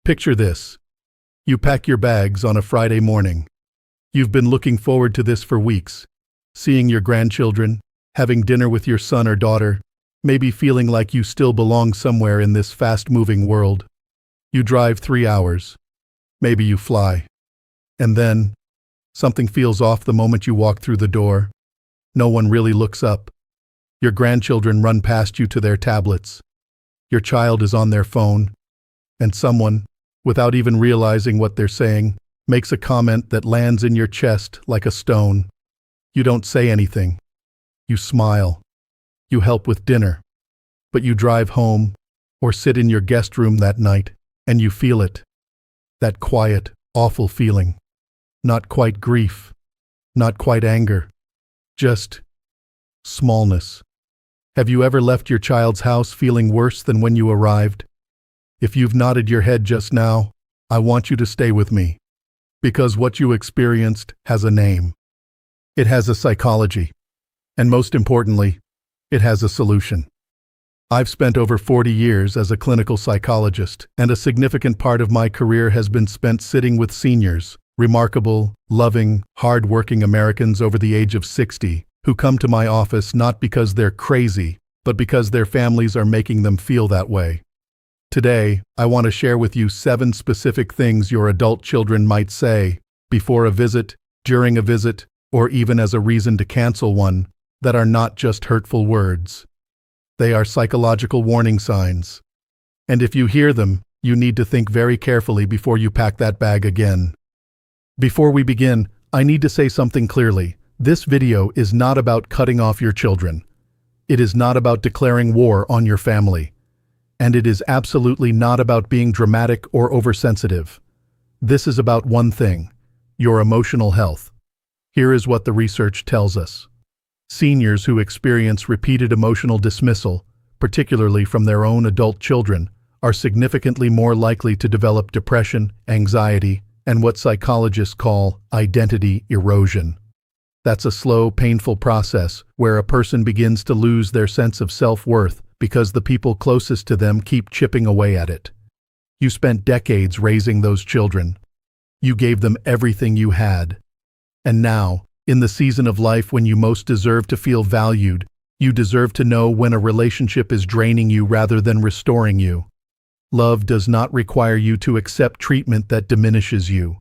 Picture this. You pack your bags on a Friday morning. You've been looking forward to this for weeks, seeing your grandchildren, having dinner with your son or daughter, maybe feeling like you still belong somewhere in this fast-moving world. You drive 3 hours. Maybe you fly. And then, something feels off the moment you walk through the door. No one really looks up. Your grandchildren run past you to their tablets. Your child is on their phone. And someone, without even realizing what they're saying, makes a comment that lands in your chest like a stone. You don't say anything. You smile. You help with dinner. But you drive home, or sit in your guest room that night, and you feel it. That quiet, awful feeling. Not quite grief. Not quite anger. Just smallness. Have you ever left your child's house feeling worse than when you arrived? If you've nodded your head just now, I want you to stay with me. Because what you experienced has a name. It has a psychology. And most importantly, it has a solution. I've spent over 40 years as a clinical psychologist, and a significant part of my career has been spent sitting with seniors, remarkable, loving, hard-working Americans over the age of 60, who come to my office not because they're crazy, but because their families are making them feel that way. Today, I want to share with you 7 specific things your adult children might say before a visit, during a visit, or even as a reason to cancel one, that are not just hurtful words. They are psychological warning signs. And if you hear them, you need to think very carefully before you pack that bag again. Before we begin, I need to say something clearly. This video is not about cutting off your children. It is not about declaring war on your family. And it is absolutely not about being dramatic or oversensitive. This is about one thing: your emotional health. Here is what the research tells us. Seniors who experience repeated emotional dismissal, particularly from their own adult children, are significantly more likely to develop depression, anxiety, and what psychologists call identity erosion. That's a slow, painful process where a person begins to lose their sense of self-worth because the people closest to them keep chipping away at it. You spent decades raising those children. You gave them everything you had. And now, in the season of life when you most deserve to feel valued, you deserve to know when a relationship is draining you rather than restoring you. Love does not require you to accept treatment that diminishes you.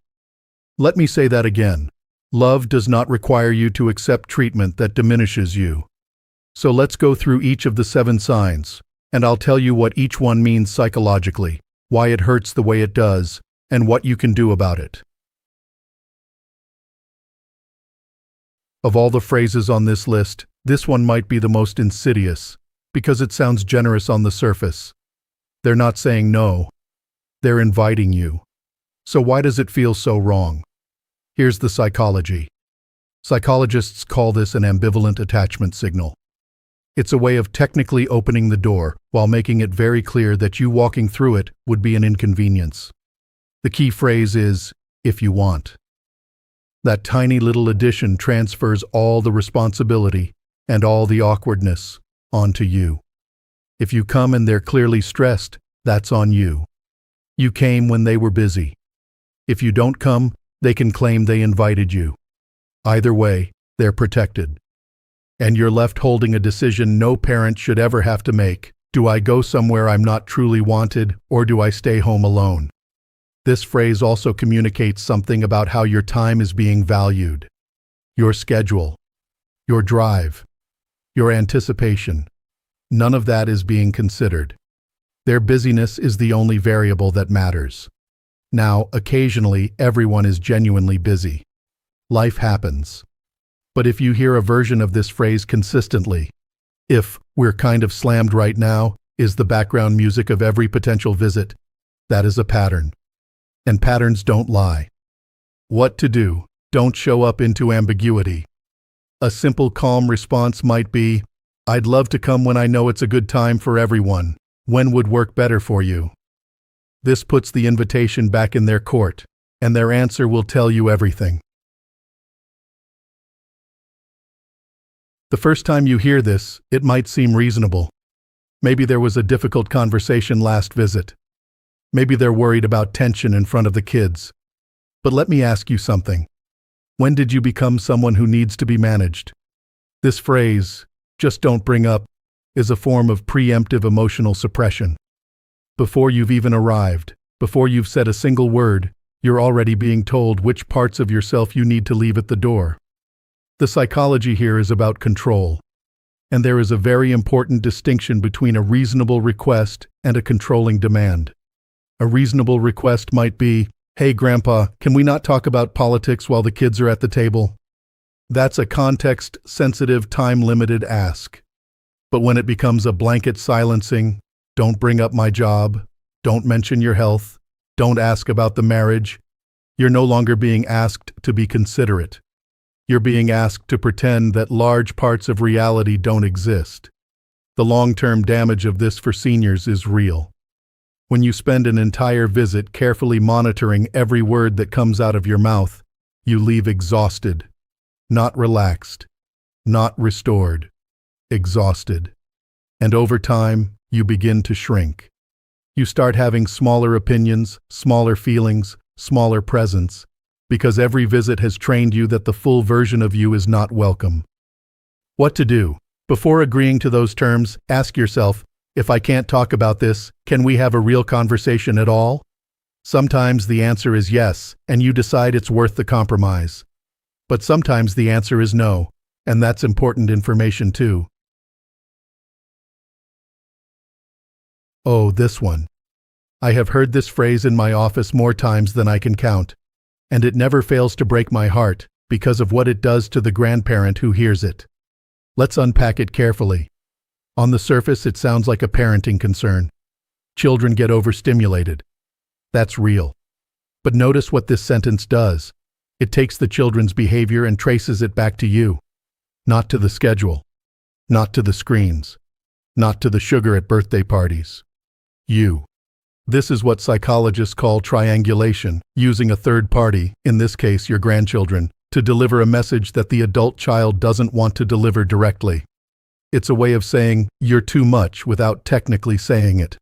Let me say that again. Love does not require you to accept treatment that diminishes you. So let's go through each of the 7 signs, and I'll tell you what each one means psychologically, why it hurts the way it does, and what you can do about it. Of all the phrases on this list, this one might be the most insidious, because it sounds generous on the surface. They're not saying no. They're inviting you. So why does it feel so wrong? Here's the psychology. Psychologists call this an ambivalent attachment signal. It's a way of technically opening the door while making it very clear that you walking through it would be an inconvenience. The key phrase is, if you want. That tiny little addition transfers all the responsibility and all the awkwardness onto you. If you come and they're clearly stressed, that's on you. You came when they were busy. If you don't come, they can claim they invited you. Either way, they're protected. And you're left holding a decision no parent should ever have to make. Do I go somewhere I'm not truly wanted, or do I stay home alone? This phrase also communicates something about how your time is being valued. Your schedule, your drive, your anticipation. None of that is being considered. Their busyness is the only variable that matters. Now, occasionally, everyone is genuinely busy. Life happens. But if you hear a version of this phrase consistently, if "we're kind of slammed right now" is the background music of every potential visit, that is a pattern. And patterns don't lie. What to do? Don't show up into ambiguity. A simple, calm response might be, "I'd love to come when I know it's a good time for everyone. When would work better for you?" This puts the invitation back in their court, and their answer will tell you everything. The first time you hear this, it might seem reasonable. Maybe there was a difficult conversation last visit. Maybe they're worried about tension in front of the kids. But let me ask you something. When did you become someone who needs to be managed? This phrase, "just don't bring up," is a form of preemptive emotional suppression. Before you've even arrived, before you've said a single word, you're already being told which parts of yourself you need to leave at the door. The psychology here is about control. And there is a very important distinction between a reasonable request and a controlling demand. A reasonable request might be, "Hey, Grandpa, can we not talk about politics while the kids are at the table?" That's a context-sensitive, time-limited ask. But when it becomes a blanket silencing, "Don't bring up my job, don't mention your health, don't ask about the marriage," you're no longer being asked to be considerate. You're being asked to pretend that large parts of reality don't exist. The long-term damage of this for seniors is real. When you spend an entire visit carefully monitoring every word that comes out of your mouth, you leave exhausted, not relaxed, not restored, exhausted. And over time, you begin to shrink. You start having smaller opinions, smaller feelings, smaller presence, because every visit has trained you that the full version of you is not welcome. What to do? Before agreeing to those terms, ask yourself, if I can't talk about this, can we have a real conversation at all? Sometimes the answer is yes, and you decide it's worth the compromise. But sometimes the answer is no, and that's important information too. Oh, this one. I have heard this phrase in my office more times than I can count. And it never fails to break my heart because of what it does to the grandparent who hears it. Let's unpack it carefully. On the surface, it sounds like a parenting concern. Children get overstimulated. That's real. But notice what this sentence does. It takes the children's behavior and traces it back to you. Not to the schedule. Not to the screens. Not to the sugar at birthday parties. You. This is what psychologists call triangulation, using a third party, in this case your grandchildren, to deliver a message that the adult child doesn't want to deliver directly. It's a way of saying, "you're too much," without technically saying it.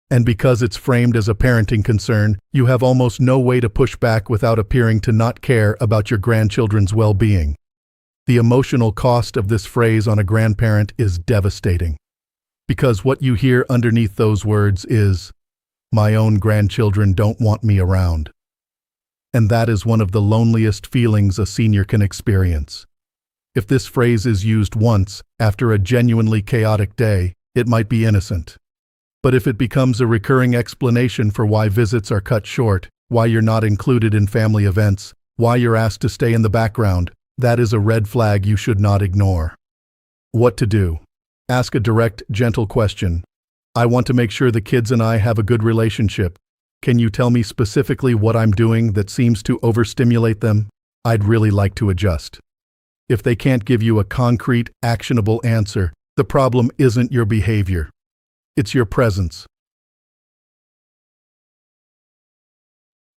And because it's framed as a parenting concern, you have almost no way to push back without appearing to not care about your grandchildren's well-being. The emotional cost of this phrase on a grandparent is devastating. Because what you hear underneath those words is, "My own grandchildren don't want me around." And that is one of the loneliest feelings a senior can experience. If this phrase is used once, after a genuinely chaotic day, it might be innocent. But if it becomes a recurring explanation for why visits are cut short, why you're not included in family events, why you're asked to stay in the background, that is a red flag you should not ignore. What to do? Ask a direct, gentle question. "I want to make sure the kids and I have a good relationship. Can you tell me specifically what I'm doing that seems to overstimulate them? I'd really like to adjust." If they can't give you a concrete, actionable answer, the problem isn't your behavior. It's your presence.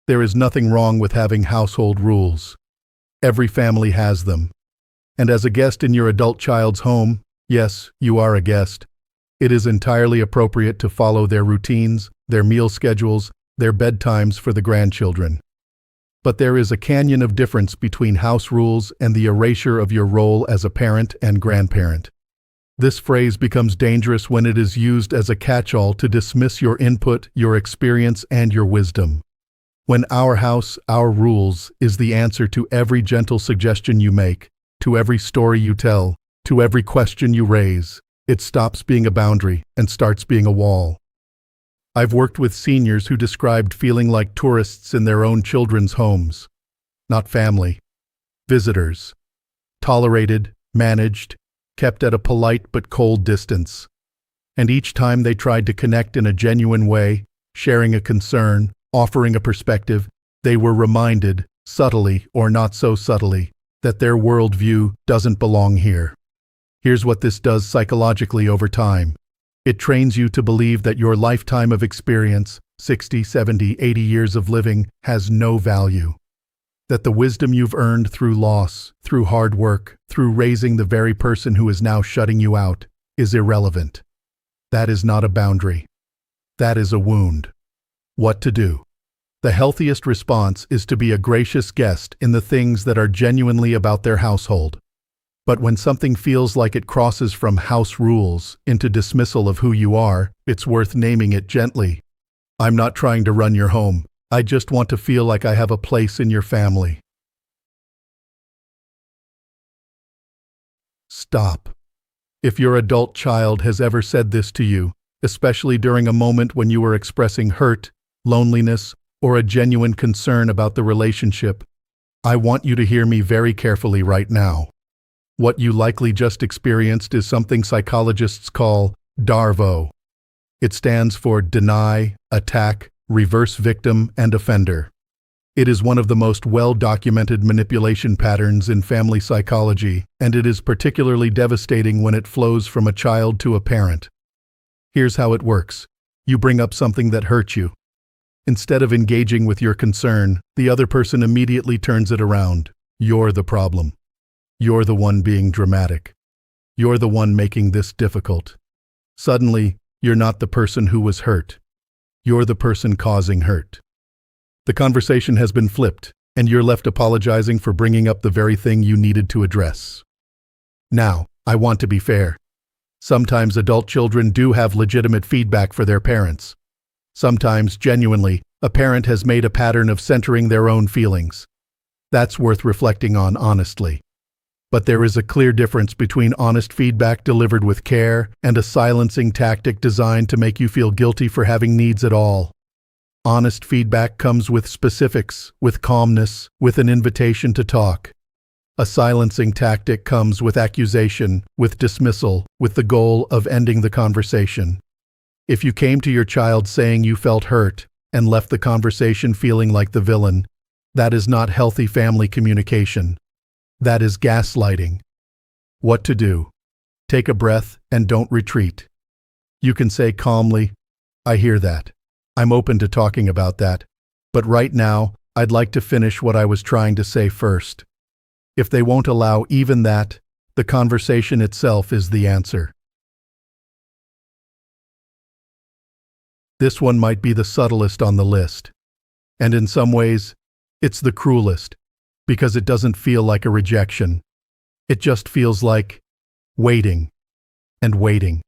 There is nothing wrong with having household rules. Every family has them. And as a guest in your adult child's home, yes, you are a guest, it is entirely appropriate to follow their routines, their meal schedules, their bedtimes for the grandchildren. But there is a canyon of difference between house rules and the erasure of your role as a parent and grandparent. This phrase becomes dangerous when it is used as a catch-all to dismiss your input, your experience, and your wisdom. When "our house, our rules" is the answer to every gentle suggestion you make, to every story you tell, to every question you raise, it stops being a boundary and starts being a wall. I've worked with seniors who described feeling like tourists in their own children's homes. Not family. Visitors. Tolerated, managed, kept at a polite but cold distance. And each time they tried to connect in a genuine way, sharing a concern, offering a perspective, they were reminded, subtly or not so subtly, that their worldview doesn't belong here. Here's what this does psychologically over time. It trains you to believe that your lifetime of experience, 60, 70, 80 years of living, has no value. That the wisdom you've earned through loss, through hard work, through raising the very person who is now shutting you out, is irrelevant. That is not a boundary. That is a wound. What to do? The healthiest response is to be a gracious guest in the things that are genuinely about their household. But when something feels like it crosses from house rules into dismissal of who you are, it's worth naming it gently. I'm not trying to run your home. I just want to feel like I have a place in your family. Stop. If your adult child has ever said this to you, especially during a moment when you were expressing hurt, loneliness, or a genuine concern about the relationship, I want you to hear me very carefully right now. What you likely just experienced is something psychologists call DARVO. It stands for deny, attack, reverse victim, and offender. It is one of the most well-documented manipulation patterns in family psychology, and it is particularly devastating when it flows from a child to a parent. Here's how it works. You bring up something that hurt you. Instead of engaging with your concern, the other person immediately turns it around. You're the problem. You're the one being dramatic. You're the one making this difficult. Suddenly, you're not the person who was hurt. You're the person causing hurt. The conversation has been flipped, and you're left apologizing for bringing up the very thing you needed to address. Now, I want to be fair. Sometimes adult children do have legitimate feedback for their parents. Sometimes, genuinely, a parent has made a pattern of centering their own feelings. That's worth reflecting on honestly. But there is a clear difference between honest feedback delivered with care and a silencing tactic designed to make you feel guilty for having needs at all. Honest feedback comes with specifics, with calmness, with an invitation to talk. A silencing tactic comes with accusation, with dismissal, with the goal of ending the conversation. If you came to your child saying you felt hurt and left the conversation feeling like the villain, that is not healthy family communication. That is gaslighting. What to do? Take a breath and don't retreat. You can say calmly, I hear that. I'm open to talking about that. But right now, I'd like to finish what I was trying to say first. If they won't allow even that, the conversation itself is the answer. This one might be the subtlest on the list. And in some ways, it's the cruelest, because it doesn't feel like a rejection. It just feels like waiting, and waiting,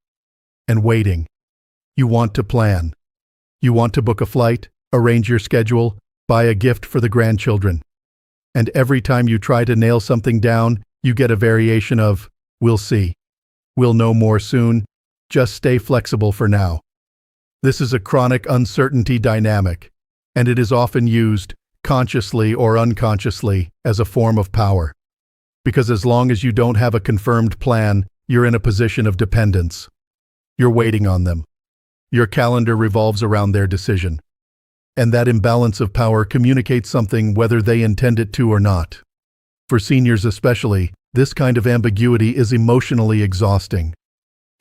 and waiting. You want to plan. You want to book a flight, arrange your schedule, buy a gift for the grandchildren. And every time you try to nail something down, you get a variation of, we'll see. We'll know more soon. Just stay flexible for now. This is a chronic uncertainty dynamic, and it is often used, consciously or unconsciously, as a form of power. Because as long as you don't have a confirmed plan, you're in a position of dependence. You're waiting on them. Your calendar revolves around their decision. And that imbalance of power communicates something whether they intend it to or not. For seniors especially, this kind of ambiguity is emotionally exhausting.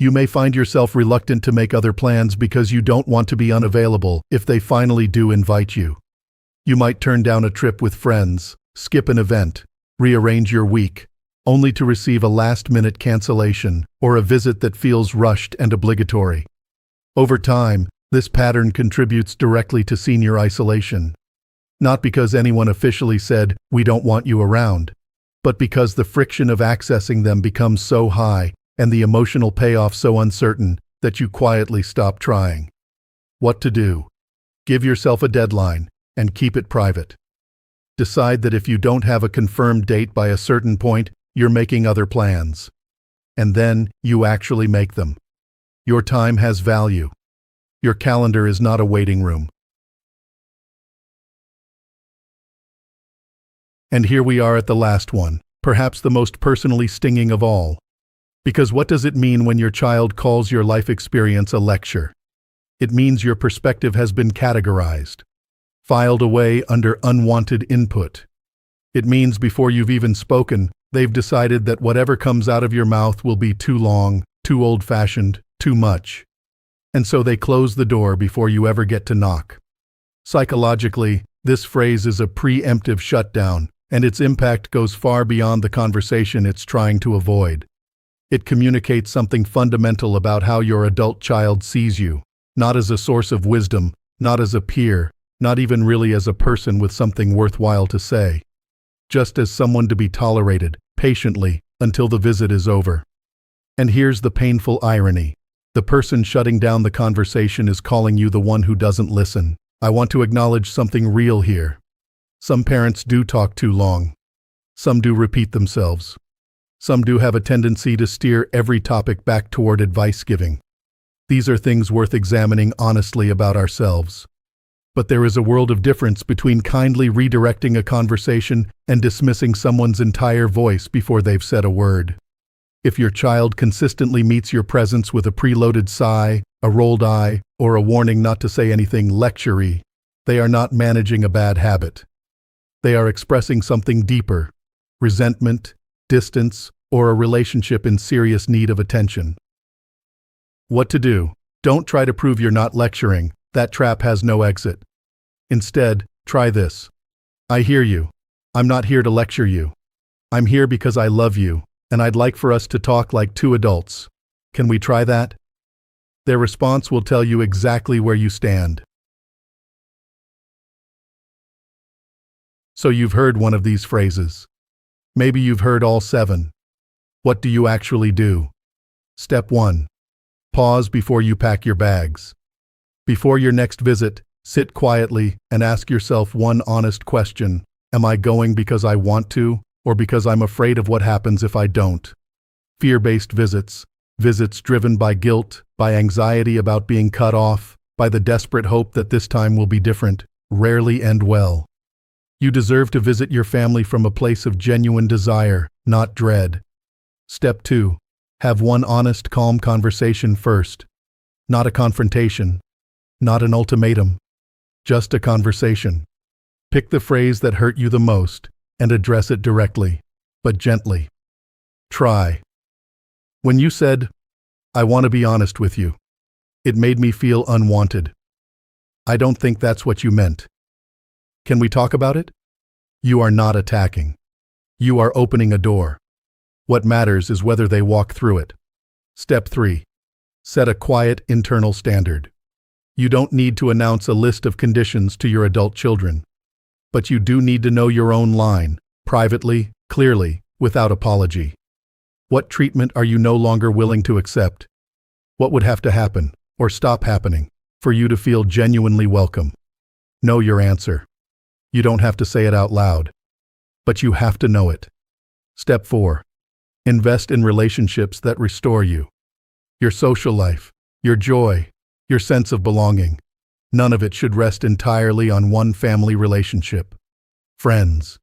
You may find yourself reluctant to make other plans because you don't want to be unavailable if they finally do invite you. You might turn down a trip with friends, skip an event, rearrange your week, only to receive a last-minute cancellation or a visit that feels rushed and obligatory. Over time, this pattern contributes directly to senior isolation. Not because anyone officially said, "We don't want you around," but because the friction of accessing them becomes so high and the emotional payoff so uncertain that you quietly stop trying. What to do? Give yourself a deadline and keep it private. Decide that if you don't have a confirmed date by a certain point, you're making other plans. And then you actually make them. Your time has value. Your calendar is not a waiting room. And here we are at the last one, perhaps the most personally stinging of all. Because what does it mean when your child calls your life experience a lecture? It means your perspective has been categorized, filed away under unwanted input. It means before you've even spoken, they've decided that whatever comes out of your mouth will be too long, too old-fashioned, too much. And so they close the door before you ever get to knock. Psychologically, this phrase is a preemptive shutdown, and its impact goes far beyond the conversation it's trying to avoid. It communicates something fundamental about how your adult child sees you, not as a source of wisdom, not as a peer, not even really as a person with something worthwhile to say. Just as someone to be tolerated, patiently, until the visit is over. And here's the painful irony. The person shutting down the conversation is calling you the one who doesn't listen. I want to acknowledge something real here. Some parents do talk too long. Some do repeat themselves. Some do have a tendency to steer every topic back toward advice giving. These are things worth examining honestly about ourselves. But there is a world of difference between kindly redirecting a conversation and dismissing someone's entire voice before they've said a word. If your child consistently meets your presence with a preloaded sigh, a rolled eye, or a warning not to say anything lecture-y, they are not managing a bad habit. They are expressing something deeper: resentment, distance, or a relationship in serious need of attention. What to do? Don't try to prove you're not lecturing. That trap has no exit. Instead, try this. I hear you. I'm not here to lecture you. I'm here because I love you, and I'd like for us to talk like two adults. Can we try that? Their response will tell you exactly where you stand. So you've heard one of these phrases. Maybe you've heard all 7. What do you actually do? Step 1. Pause before you pack your bags. Before your next visit, sit quietly and ask yourself one honest question. Am I going because I want to, or because I'm afraid of what happens if I don't? Fear-based visits, visits driven by guilt, by anxiety about being cut off, by the desperate hope that this time will be different, rarely end well. You deserve to visit your family from a place of genuine desire, not dread. Step 2. Have one honest, calm conversation first. Not a confrontation. Not an ultimatum. Just a conversation. Pick the phrase that hurt you the most and address it directly, but gently. Try. When you said, "I want to be honest with you. It made me feel unwanted. I don't think that's what you meant. Can we talk about it?" You are not attacking. You are opening a door. What matters is whether they walk through it. Step 3. Set a quiet internal standard. You don't need to announce a list of conditions to your adult children. But you do need to know your own line, privately, clearly, without apology. What treatment are you no longer willing to accept? What would have to happen, or stop happening, for you to feel genuinely welcome? Know your answer. You don't have to say it out loud, but you have to know it. Step 4. Invest in relationships that restore you. Your social life, your joy, your sense of belonging. None of it should rest entirely on one family relationship. Friends,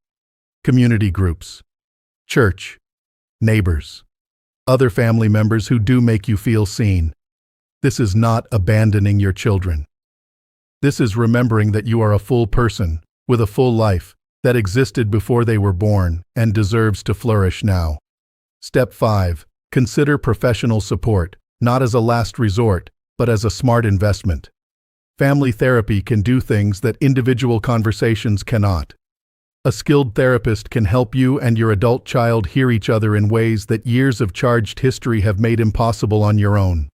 community groups, church, neighbors, other family members who do make you feel seen. This is not abandoning your children. This is remembering that you are a full person, with a full life, that existed before they were born and deserves to flourish now. Step 5. Consider professional support, not as a last resort, but as a smart investment. Family therapy can do things that individual conversations cannot. A skilled therapist can help you and your adult child hear each other in ways that years of charged history have made impossible on your own.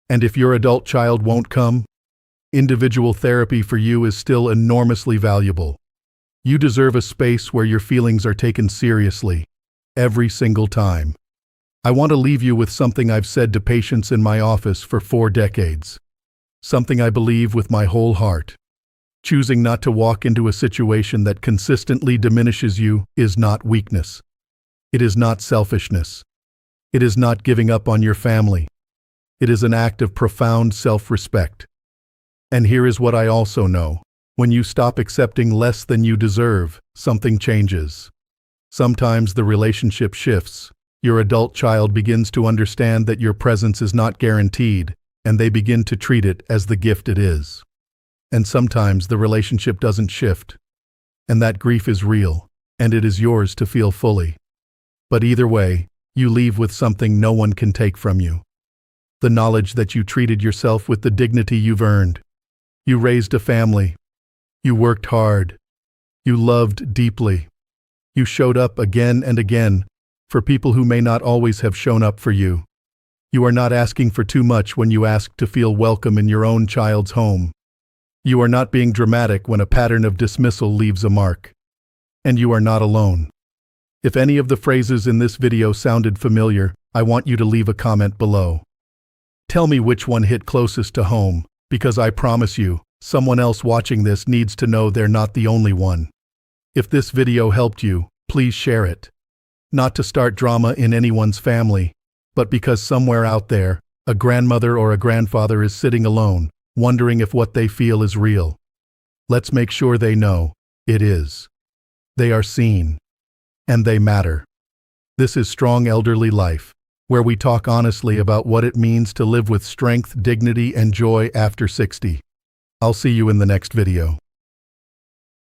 And if your adult child won't come, individual therapy for you is still enormously valuable. You deserve a space where your feelings are taken seriously, every single time. I want to leave you with something I've said to patients in my office for 4 decades. Something I believe with my whole heart. Choosing not to walk into a situation that consistently diminishes you is not weakness. It is not selfishness. It is not giving up on your family. It is an act of profound self-respect. And here is what I also know. When you stop accepting less than you deserve, something changes. Sometimes the relationship shifts. Your adult child begins to understand that your presence is not guaranteed, and they begin to treat it as the gift it is. And sometimes the relationship doesn't shift. And that grief is real, and it is yours to feel fully. But either way, you leave with something no one can take from you. The knowledge that you treated yourself with the dignity you've earned. You raised a family. You worked hard. You loved deeply. You showed up again and again for people who may not always have shown up for you. You are not asking for too much when you ask to feel welcome in your own child's home. You are not being dramatic when a pattern of dismissal leaves a mark. And you are not alone. If any of the phrases in this video sounded familiar, I want you to leave a comment below. Tell me which one hit closest to home, because I promise you, someone else watching this needs to know they're not the only one. If this video helped you, please share it. Not to start drama in anyone's family, but because somewhere out there, a grandmother or a grandfather is sitting alone, wondering if what they feel is real. Let's make sure they know it is. They are seen. And they matter. This is Strong Elderly Life, where we talk honestly about what it means to live with strength, dignity, and joy after 60. I'll see you in the next video.